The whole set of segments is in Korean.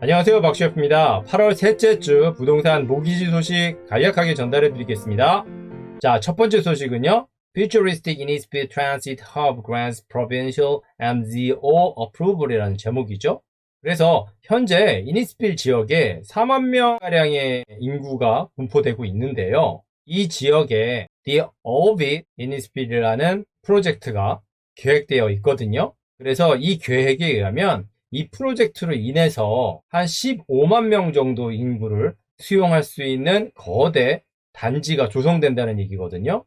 안녕하세요, 박셰프입니다. 8월 셋째 주 부동산 모기지 소식 간략하게 전달해 드리겠습니다. 자, 첫 번째 소식은요. Futuristic Innisfield Transit Hub Grants Provincial MZO Approval이라는 제목이죠. 그래서 현재 이니스필 지역에 4만 명가량의 인구가 분포되고 있는데요. 이 지역에 The Orbit Innisfield이라는 프로젝트가 계획되어 있거든요. 그래서 이 계획에 의하면 이 프로젝트로 인해서 한 15만 명 정도 인구를 수용할 수 있는 거대 단지가 조성된다는 얘기거든요.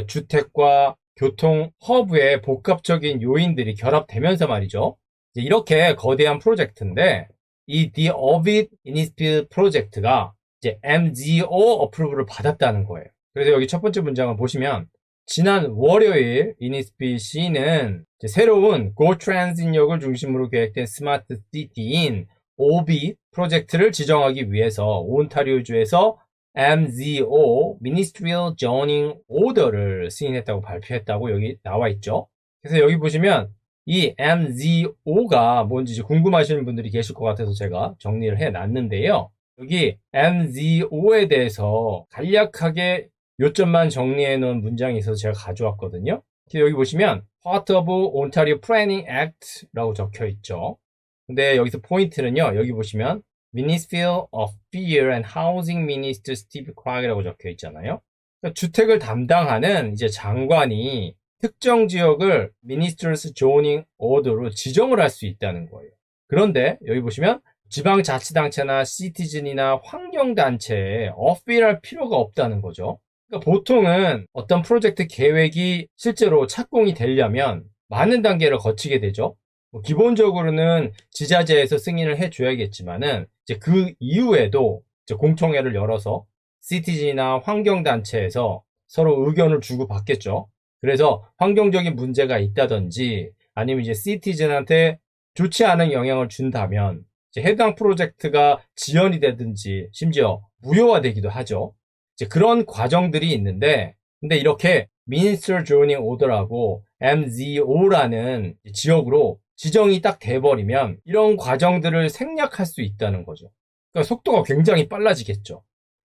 주택과 교통 허브의 복합적인 요인들이 결합되면서 말이죠. 이렇게 거대한 프로젝트인데 이 The Orbit Innisfield 프로젝트가 이제 MGO 어프로브를 받았다는 거예요. 그래서 여기 첫 번째 문장을 보시면 지난 월요일 이니스필 시는 새로운 고트랜짓역을 중심으로 계획된 스마트 시티인 오빗 프로젝트를 지정하기 위해서 온타리오주에서 MZO Ministerial Zoning Order를 승인했다고 발표했다고 여기 나와 있죠. 그래서 여기 보시면 이 MZO가 뭔지 궁금하시는 분들이 계실 것 같아서 제가 정리를 해 놨는데요. 여기 MZO에 대해서 간략하게 요점만 정리해 놓은 문장이 있어서 제가 가져왔거든요. 여기 보시면 Part of Ontario Planning Act라고 적혀 있죠. 근데 여기서 포인트는요. 여기 보시면 Ministry of Fair and Housing Minister Steve Clark이라고 적혀 있잖아요. 그러니까 주택을 담당하는 이제 장관이 특정 지역을 Minister's Zoning Order로 지정을 할 수 있다는 거예요. 그런데 여기 보시면 지방자치단체나 시티즌이나 환경단체에 어필할 필요가 없다는 거죠. 그러니까 보통은 어떤 프로젝트 계획이 실제로 착공이 되려면 많은 단계를 거치게 되죠. 기본적으로는 지자체에서 승인을 해줘야겠지만은 이제 그 이후에도 이제 공청회를 열어서 시티즌이나 환경단체에서 서로 의견을 주고 받겠죠. 그래서 환경적인 문제가 있다든지 아니면 이제 시티즌한테 좋지 않은 영향을 준다면 이제 해당 프로젝트가 지연이 되든지 심지어 무효화되기도 하죠. 이제 그런 과정들이 있는데, 근데 이렇게 Minister Zoning Order라고 MZO라는 지역으로 지정이 딱 돼버리면 이런 과정들을 생략할 수 있다는 거죠. 그러니까 속도가 굉장히 빨라지겠죠.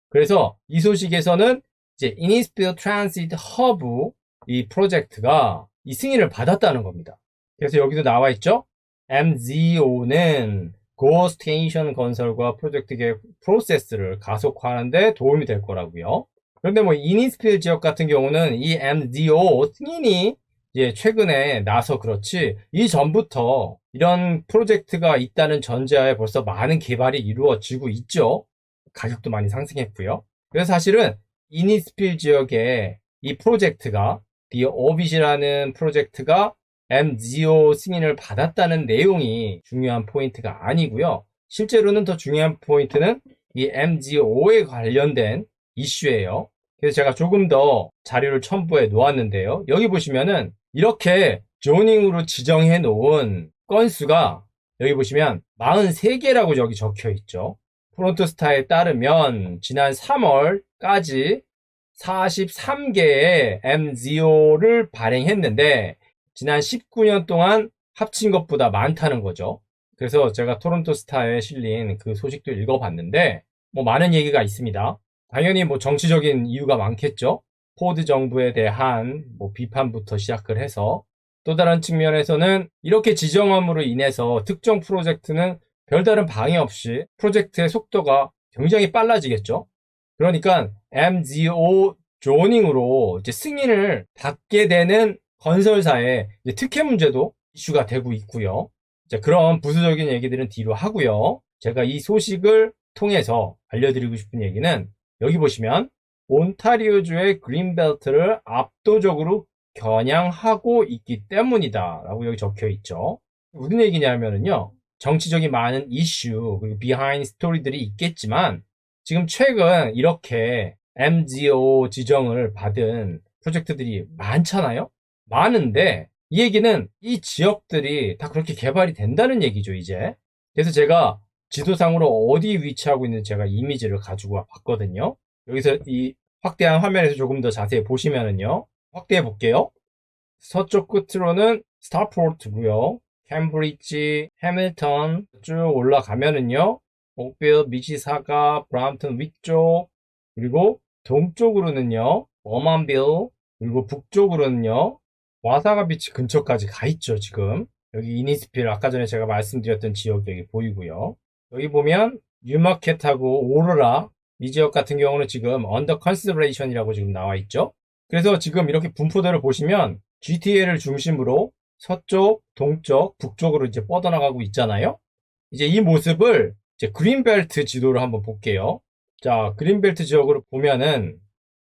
그래서 이 소식에서는 이제 Innisfield Transit Hub 이 프로젝트가 이 승인을 받았다는 겁니다. 그래서 여기도 나와 있죠. MZO는 고 스테이션 건설과 프로젝트 계획 프로세스를 가속화하는 데 도움이 될 거라고요. 그런데 뭐 이니스필 지역 같은 경우는 이 MDO 승인이 이제 최근에 나서 그렇지 이전부터 이런 프로젝트가 있다는 전제하에 벌써 많은 개발이 이루어지고 있죠. 가격도 많이 상승했고요. 그래서 사실은 이니스필 지역에 이 프로젝트가 The Orbit이라는 프로젝트가 MGO 승인을 받았다는 내용이 중요한 포인트가 아니고요. 실제로는 더 중요한 포인트는 이 MGO에 관련된 이슈예요. 그래서 제가 조금 더 자료를 첨부해 놓았는데요. 여기 보시면은 이렇게 조닝으로 지정해 놓은 건수가 여기 보시면 43개라고 저기 적혀 있죠. 프론토스타에 따르면 지난 3월까지 43개의 MGO를 발행했는데 지난 19년 동안 합친 것보다 많다는 거죠. 그래서 제가 토론토 스타에 실린 그 소식도 읽어봤는데 뭐 많은 얘기가 있습니다. 당연히 뭐 정치적인 이유가 많겠죠. 포드 정부에 대한 뭐 비판부터 시작을 해서 또 다른 측면에서는 이렇게 지정함으로 인해서 특정 프로젝트는 별다른 방해 없이 프로젝트의 속도가 굉장히 빨라지겠죠. 그러니까 MGO 조닝으로 이제 승인을 받게 되는 건설사의 특혜 문제도 이슈가 되고 있고요. 그런 부수적인 얘기들은 뒤로 하고요. 제가 이 소식을 통해서 알려드리고 싶은 얘기는 여기 보시면 온타리오주의 그린벨트를 압도적으로 겨냥하고 있기 때문이다 라고 여기 적혀 있죠. 무슨 얘기냐면요. 정치적인 많은 이슈 그리고 비하인드 스토리들이 있겠지만 지금 최근 이렇게 MGO 지정을 받은 프로젝트들이 많잖아요. 많은데 이 얘기는 이 지역들이 다 그렇게 개발이 된다는 얘기죠 이제. 그래서 제가 지도상으로 어디 위치하고 있는지 제가 이미지를 가지고 봤거든요. 여기서 이 확대한 화면에서 조금 더 자세히 보시면은요. 확대해 볼게요. 서쪽 끝으로는 스타포트고요. 캠브리지, 해밀턴 쭉 올라가면은요. 옥빌, 미시사가, 브람튼 위쪽, 그리고 동쪽으로는요, 버만빌, 그리고 북쪽으로는요, 와사가 비치 근처까지 가 있죠, 지금. 여기 이니스필, 아까 전에 제가 말씀드렸던 지역이 여기 보이고요. 여기 보면 뉴마켓하고 오로라, 이 지역 같은 경우는 지금 언더 컨시더레이션이라고 지금 나와 있죠. 그래서 지금 이렇게 분포도를 보시면 GTA를 중심으로 서쪽, 동쪽, 북쪽으로 이제 뻗어나가고 있잖아요. 이제 이 모습을 이제 그린벨트 지도를 한번 볼게요. 자, 그린벨트 지역으로 보면은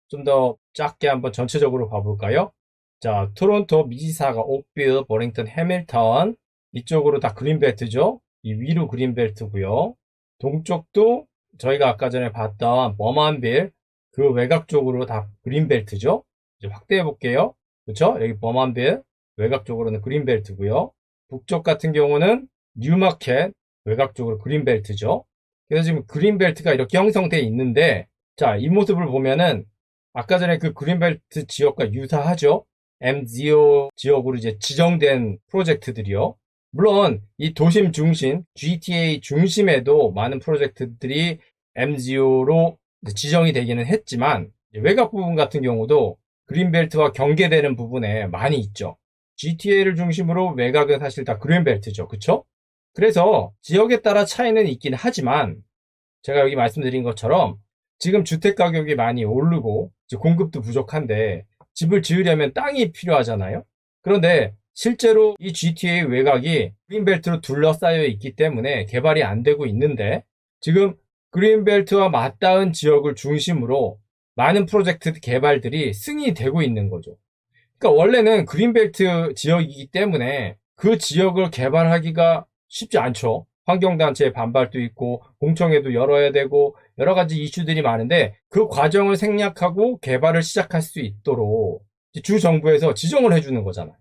좀 더 작게 한번 전체적으로 봐볼까요? 자, 토론토, 미시사가, 옥빌, 버링턴, 해밀턴 이쪽으로 다 그린벨트죠. 이 위로 그린벨트고요. 동쪽도 저희가 아까 전에 봤던 버만빌 그 외곽 쪽으로 다 그린벨트죠. 이제 확대해 볼게요. 그렇죠? 여기 버만빌 외곽 쪽으로는 그린벨트고요. 북쪽 같은 경우는 뉴마켓 외곽 쪽으로 그린벨트죠. 그래서 지금 그린벨트가 이렇게 형성되어 있는데, 자, 이 모습을 보면은 아까 전에 그 그린벨트 지역과 유사하죠. MZO 지역으로 이제 지정된 프로젝트들이요. 물론 이 도심 중심, GTA 중심에도 많은 프로젝트들이 MZO로 지정이 되기는 했지만 외곽 부분 같은 경우도 그린벨트와 경계되는 부분에 많이 있죠. GTA를 중심으로 외곽은 사실 다 그린벨트죠. 그쵸? 그래서 지역에 따라 차이는 있긴 하지만 제가 여기 말씀드린 것처럼 지금 주택 가격이 많이 오르고 공급도 부족한데 집을 지으려면 땅이 필요하잖아요. 그런데 실제로 이 GTA 외곽이 그린벨트로 둘러싸여 있기 때문에 개발이 안 되고 있는데 지금 그린벨트와 맞닿은 지역을 중심으로 많은 프로젝트 개발들이 승인이 되고 있는 거죠. 그러니까 원래는 그린벨트 지역이기 때문에 그 지역을 개발하기가 쉽지 않죠. 환경단체의 반발도 있고 공청회도 열어야 되고 여러 가지 이슈들이 많은데 그 과정을 생략하고 개발을 시작할 수 있도록 주 정부에서 지정을 해주는 거잖아요.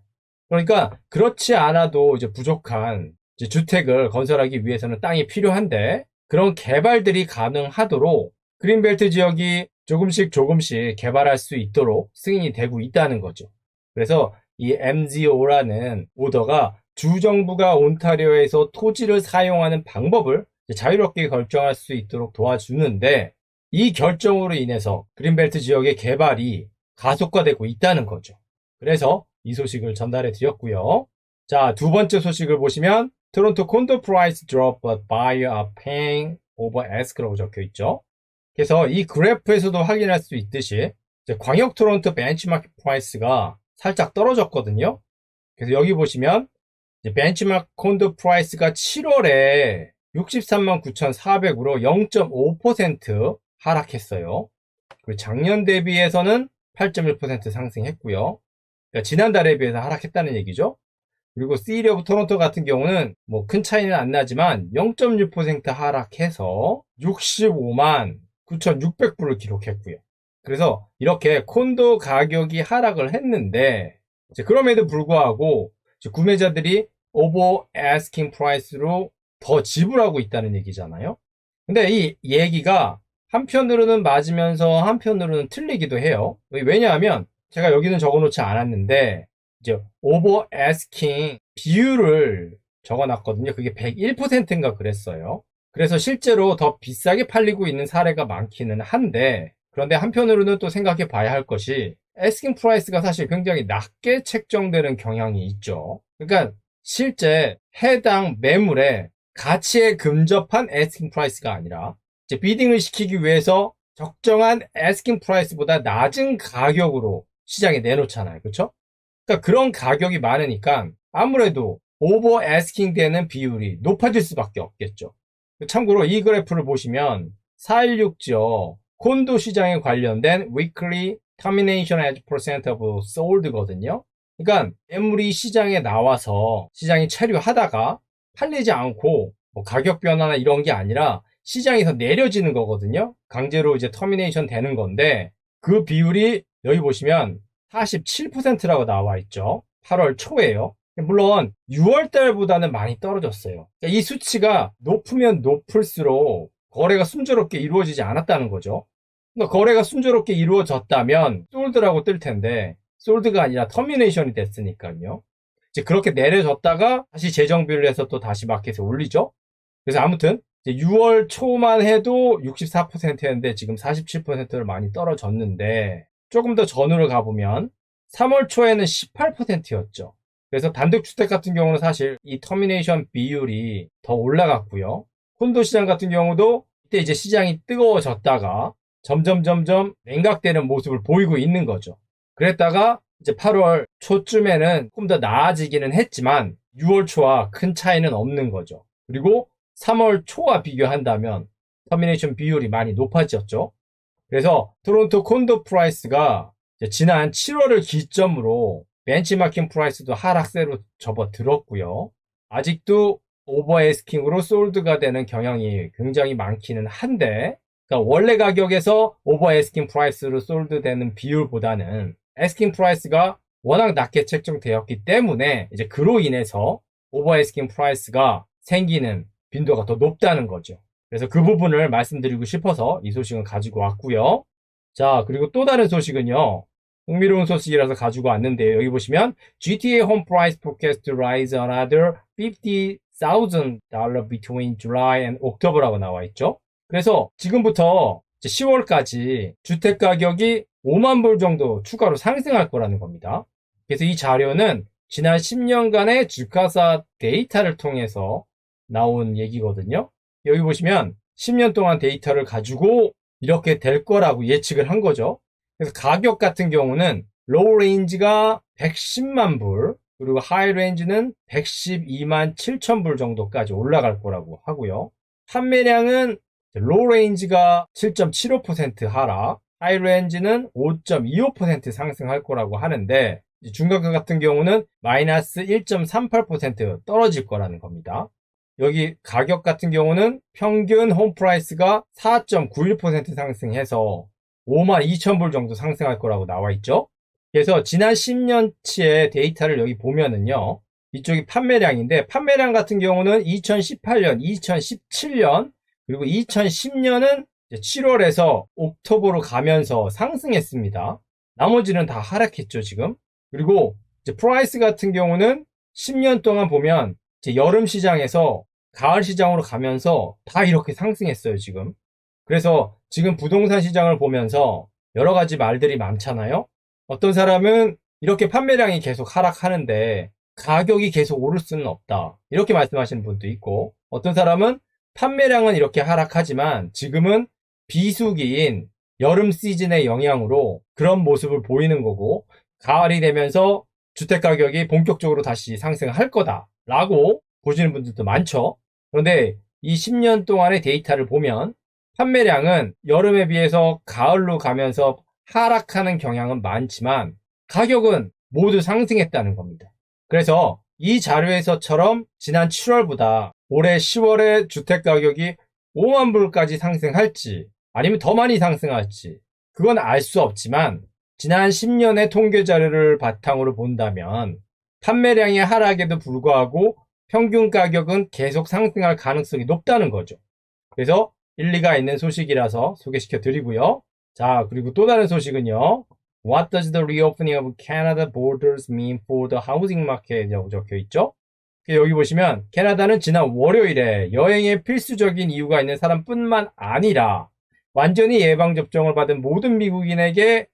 그러니까 그렇지 않아도 이제 부족한 이제 주택을 건설하기 위해서는 땅이 필요한데 그런 개발들이 가능하도록 그린벨트 지역이 조금씩 개발할 수 있도록 승인이 되고 있다는 거죠. 그래서 이 MZO라는 오더가 주정부가 온타리오에서 토지를 사용하는 방법을 자유롭게 결정할 수 있도록 도와주는데 이 결정으로 인해서 그린벨트 지역의 개발이 가속화되고 있다는 거죠. 그래서 이 소식을 전달해 드렸고요. 자, 두 번째 소식을 보시면 토론토 콘도 프라이스 drop but buyer are paying over ask라고 적혀 있죠. 그래서 이 그래프에서도 확인할 수 있듯이 광역 토론토 벤치마크 프라이스가 살짝 떨어졌거든요. 그래서 여기 보시면 벤치마크 콘도 프라이스가 7월에 63만 9,400으로 0.5% 하락했어요. 그리고 작년 대비해서는 8.1% 상승했고요. 그러니까 지난달에 비해서 하락했다는 얘기죠. 그리고 시리 오브 토론토 같은 경우는 뭐 큰 차이는 안 나지만 0.6% 하락해서 65만 9,600불을 기록했고요. 그래서 이렇게 콘도 가격이 하락을 했는데 그럼에도 불구하고 구매자들이 오버 애스킹 프라이스로 더 지불하고 있다는 얘기잖아요. 근데 이 얘기가 한편으로는 맞으면서 한편으로는 틀리기도 해요. 왜냐하면 제가 여기는 적어놓지 않았는데 이제 오버 애스킹 비율을 적어놨거든요. 그게 101%인가 그랬어요. 그래서 실제로 더 비싸게 팔리고 있는 사례가 많기는 한데 그런데 한편으로는 또 생각해 봐야 할 것이 애스킹 프라이스가 사실 굉장히 낮게 책정되는 경향이 있죠. 그러니까 실제 해당 매물의 가치에 근접한 애스킹 프라이스가 아니라 이제 비딩을 시키기 위해서 적정한 애스킹 프라이스보다 낮은 가격으로 시장에 내놓잖아요. 그렇죠? 그러니까 그런 가격이 많으니까 아무래도 오버 애스킹 되는 비율이 높아질 수밖에 없겠죠. 참고로 이 그래프를 보시면 416 지역 콘도 시장에 관련된 weekly termination as percent of sold거든요. 그러니까 매물이 시장에 나와서 시장이 체류하다가 팔리지 않고 뭐 가격 변화나 이런 게 아니라 시장에서 내려지는 거거든요. 강제로 이제 터미네이션 되는 건데 그 비율이 여기 보시면 47%라고 나와 있죠. 8월 초에요. 물론 6월 달보다는 많이 떨어졌어요. 이 수치가 높으면 높을수록 거래가 순조롭게 이루어지지 않았다는 거죠. 그러니까 거래가 순조롭게 이루어졌다면 솔드라고 뜰 텐데 솔드가 아니라 터미네이션이 됐으니까요. 이제 그렇게 내려졌다가 다시 재정비를 해서 또 다시 마켓에 올리죠. 그래서 아무튼 이제 6월 초만 해도 64%였는데 지금 47%를 많이 떨어졌는데 조금 더 전후를 가보면 3월 초에는 18%였죠. 그래서 단독주택 같은 경우는 사실 이 터미네이션 비율이 더 올라갔고요. 콘도 시장 같은 경우도 이때 이제 시장이 뜨거워졌다가 점점 냉각되는 모습을 보이고 있는 거죠. 그랬다가 이제 8월 초쯤에는 조금 더 나아지기는 했지만 6월 초와 큰 차이는 없는 거죠. 그리고 3월 초와 비교한다면 터미네이션 비율이 많이 높아졌죠. 그래서 토론토 콘도 프라이스가 지난 7월을 기점으로 벤치마킹 프라이스도 하락세로 접어들었고요. 아직도 오버에스킹으로 솔드가 되는 경향이 굉장히 많기는 한데, 그러니까 원래 가격에서 오버에스킹 프라이스로 솔드되는 비율보다는 에스킹 프라이스가 워낙 낮게 책정되었기 때문에 이제 그로 인해서 오버에스킹 프라이스가 생기는 빈도가 더 높다는 거죠. 그래서 그 부분을 말씀드리고 싶어서 이 소식은 가지고 왔고요. 자, 그리고 또 다른 소식은요. 흥미로운 소식이라서 가지고 왔는데요. 여기 보시면 GTA Home Price Forecast Rise Another $50,000 between July and October라고 나와 있죠. 그래서 지금부터 10월까지 주택 가격이 5만 불 정도 추가로 상승할 거라는 겁니다. 그래서 이 자료는 지난 10년간의 주가사 데이터를 통해서 나온 얘기거든요. 여기 보시면 10년 동안 데이터를 가지고 이렇게 될 거라고 예측을 한 거죠. 그래서 가격 같은 경우는 로우 레인지가 110만 불, 그리고 하이 레인지는 112만 7천 불 정도까지 올라갈 거라고 하고요. 판매량은 로우 레인지가 7.75% 하락, 하이 레인지는 5.25% 상승할 거라고 하는데 중간가 같은 경우는 마이너스 1.38% 떨어질 거라는 겁니다. 여기 가격 같은 경우는 평균 홈 프라이스가 4.91% 상승해서 5만 2천 불 정도 상승할 거라고 나와 있죠. 그래서 지난 10년치의 데이터를 여기 보면은요. 이쪽이 판매량인데 판매량 같은 경우는 2018년, 2017년 그리고 2010년은 7월에서 옥토버로 가면서 상승했습니다. 나머지는 다 하락했죠, 지금. 그리고 이제 프라이스 같은 경우는 10년 동안 보면 이제 여름 시장에서 가을 시장으로 가면서 다 이렇게 상승했어요, 지금. 그래서 지금 부동산 시장을 보면서 여러 가지 말들이 많잖아요. 어떤 사람은 이렇게 판매량이 계속 하락하는데 가격이 계속 오를 수는 없다. 이렇게 말씀하시는 분도 있고, 어떤 사람은 판매량은 이렇게 하락하지만 지금은 비수기인 여름 시즌의 영향으로 그런 모습을 보이는 거고, 가을이 되면서 주택 가격이 본격적으로 다시 상승할 거다라고 보시는 분들도 많죠. 그런데 이 10년 동안의 데이터를 보면 판매량은 여름에 비해서 가을로 가면서 하락하는 경향은 많지만 가격은 모두 상승했다는 겁니다. 그래서 이 자료에서처럼 지난 7월보다 올해 10월에 주택 가격이 5만 불까지 상승할지 아니면 더 많이 상승할지 그건 알 수 없지만 지난 10년의 통계 자료를 바탕으로 본다면 판매량의 하락에도 불구하고 평균 가격은 계속 상승할 가능성이 높다는 거죠. 그래서 일리가 있는 소식이라서 소개시켜 드리고요. 자, 그리고 또 다른 소식은요. What does the reopening of Canada borders mean for the housing market? 라고 적혀 있죠. 여기 보시면 캐나다는 지난 월요일에 여행에 필수적인 이유가 있는 사람뿐만 아니라 완전히 예방접종을 받은 모든 미국인에게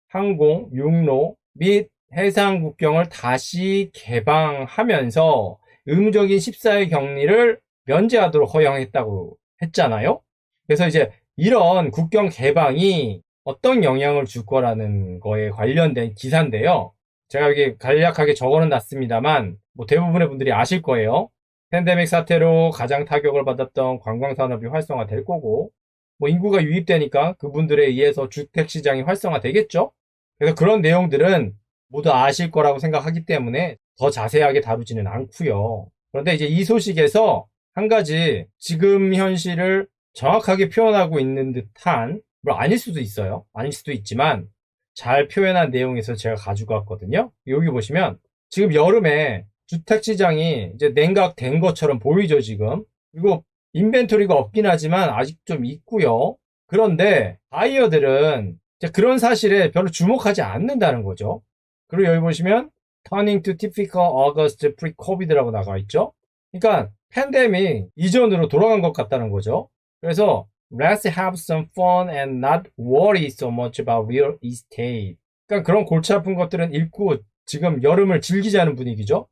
항공, 육로 및 해상 국경을 다시 개방하면서 의무적인 14일 격리를 면제하도록 허용했다고 했잖아요. 그래서 이제 이런 국경 개방이 어떤 영향을 줄 거라는 거에 관련된 기사인데요. 제가 여기 간략하게 적어는 놨습니다만 뭐 대부분의 분들이 아실 거예요. 팬데믹 사태로 가장 타격을 받았던 관광산업이 활성화될 거고 뭐 인구가 유입되니까 그분들에 의해서 주택시장이 활성화되겠죠. 그래서 그런 내용들은 모두 아실 거라고 생각하기 때문에 더 자세하게 다루지는 않고요. 그런데 이제 이 소식에서 한 가지 지금 현실을 정확하게 표현하고 있는 듯한, 물론 아닐 수도 있어요. 아닐 수도 있지만 잘 표현한 내용에서 제가 가지고 왔거든요. 여기 보시면 지금 여름에 주택시장이 이제 냉각된 것처럼 보이죠, 지금. 그리고 인벤토리가 없긴 하지만 아직 좀 있고요. 그런데 바이어들은 그런 사실에 별로 주목하지 않는다는 거죠. 그리고 여기 보시면 Turning to typical August pre-COVID라고 나와 있죠. 그러니까 팬데믹 이전으로 돌아간 것 같다는 거죠. 그래서 Let's have some fun and not worry so much about real estate. 그러니까 그런 골치 아픈 것들은 읽고 지금 여름을 즐기자는 분위기죠.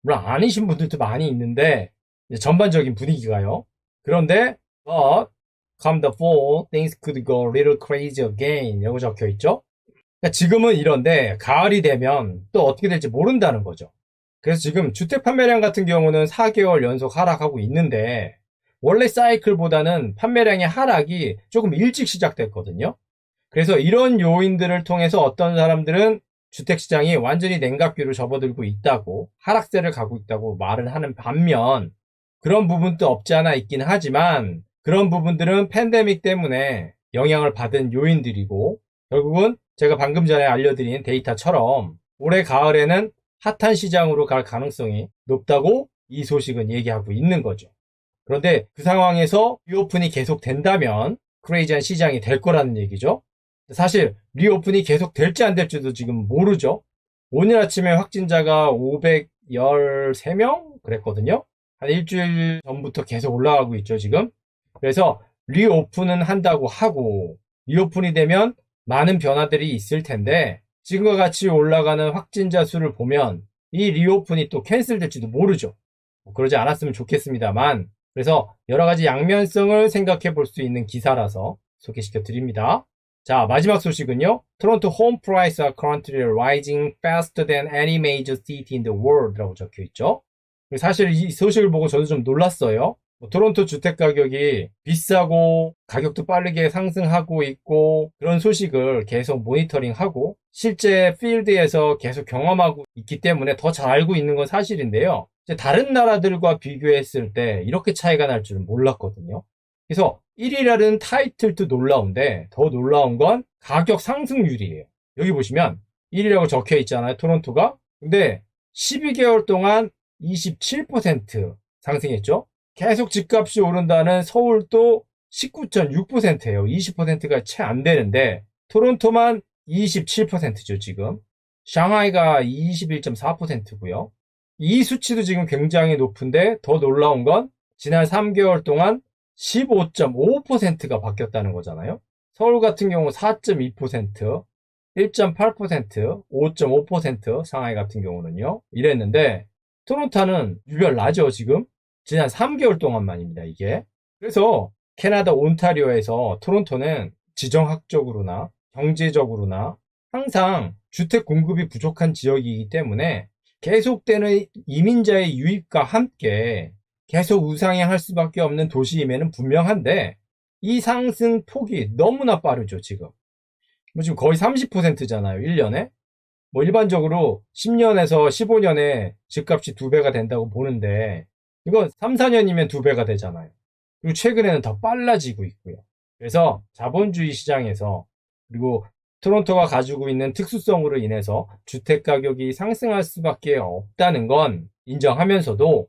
물론 아니신 분들도 많이 있는데 전반적인 분위기가요. 그런데 but come the fall, things could go a little crazy again. 라고 적혀 있죠. 그러니까 지금은 이런데 가을이 되면 또 어떻게 될지 모른다는 거죠. 그래서 지금 주택 판매량 같은 경우는 4개월 연속 하락하고 있는데 원래 사이클보다는 판매량의 하락이 조금 일찍 시작됐거든요. 그래서 이런 요인들을 통해서 어떤 사람들은 주택시장이 완전히 냉각기로 접어들고 있다고 하락세를 가고 있다고 말을 하는 반면 그런 부분도 없지 않아 있긴 하지만 그런 부분들은 팬데믹 때문에 영향을 받은 요인들이고 결국은 제가 방금 전에 알려드린 데이터처럼 올해 가을에는 핫한 시장으로 갈 가능성이 높다고 이 소식은 얘기하고 있는 거죠. 그런데 그 상황에서 리오픈이 계속 된다면 크레이지한 시장이 될 거라는 얘기죠. 사실 리오픈이 계속 될지 안 될지도 지금 모르죠. 오늘 아침에 확진자가 513명 그랬거든요. 한 일주일 전부터 계속 올라가고 있죠, 지금. 그래서 리오픈은 한다고 하고 리오픈이 되면 많은 변화들이 있을 텐데 지금과 같이 올라가는 확진자 수를 보면 이 리오픈이 또 캔슬될지도 모르죠. 그러지 않았으면 좋겠습니다만 그래서 여러 가지 양면성을 생각해 볼 수 있는 기사라서 소개시켜 드립니다. 자, 마지막 소식은요. 토론토 홈 prices are currently rising faster than any major city in the world 라고 적혀 있죠. 사실 이 소식을 보고 저도 좀 놀랐어요. 토론토 주택 가격이 비싸고 가격도 빠르게 상승하고 있고 그런 소식을 계속 모니터링하고 실제 필드에서 계속 경험하고 있기 때문에 더 잘 알고 있는 건 사실인데요. 다른 나라들과 비교했을 때 이렇게 차이가 날 줄은 몰랐거든요. 그래서 1위라는 타이틀도 놀라운데 더 놀라운 건 가격 상승률이에요. 여기 보시면 1위라고 적혀 있잖아요. 토론토가. 근데 12개월 동안 27% 상승했죠. 계속 집값이 오른다는 서울도 19.6%예요. 20%가 채 안 되는데 토론토만 27%죠, 지금. 샹하이가 21.4%고요. 이 수치도 지금 굉장히 높은데 더 놀라운 건 지난 3개월 동안 15.5%가 바뀌었다는 거잖아요. 서울 같은 경우 4.2%, 1.8%, 5.5%, 상하이 같은 경우는요. 이랬는데 토론토는 유별나죠, 지금. 지난 3개월 동안만입니다, 이게. 그래서 캐나다 온타리오에서 토론토는 지정학적으로나 경제적으로나 항상 주택 공급이 부족한 지역이기 때문에 계속되는 이민자의 유입과 함께 계속 우상향할 수밖에 없는 도시임에는 분명한데 이 상승 폭이 너무나 빠르죠, 지금. 지금 거의 30%잖아요, 1년에. 일반적으로 10년에서 15년에 집값이 2배가 된다고 보는데 이건 3, 4년이면 2배가 되잖아요. 그리고 최근에는 더 빨라지고 있고요. 그래서 자본주의 시장에서 그리고 토론토가 가지고 있는 특수성으로 인해서 주택 가격이 상승할 수밖에 없다는 건 인정하면서도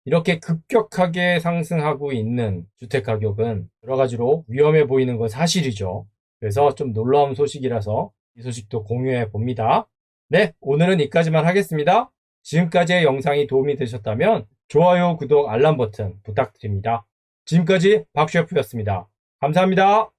이렇게 급격하게 상승하고 있는 주택 가격은 여러 가지로 위험해 보이는 건 사실이죠. 그래서 좀 놀라운 소식이라서 이 소식도 공유해 봅니다. 네, 오늘은 여기까지만 하겠습니다. 지금까지의 영상이 도움이 되셨다면 좋아요, 구독, 알람 버튼 부탁드립니다. 지금까지 박셰프였습니다. 감사합니다.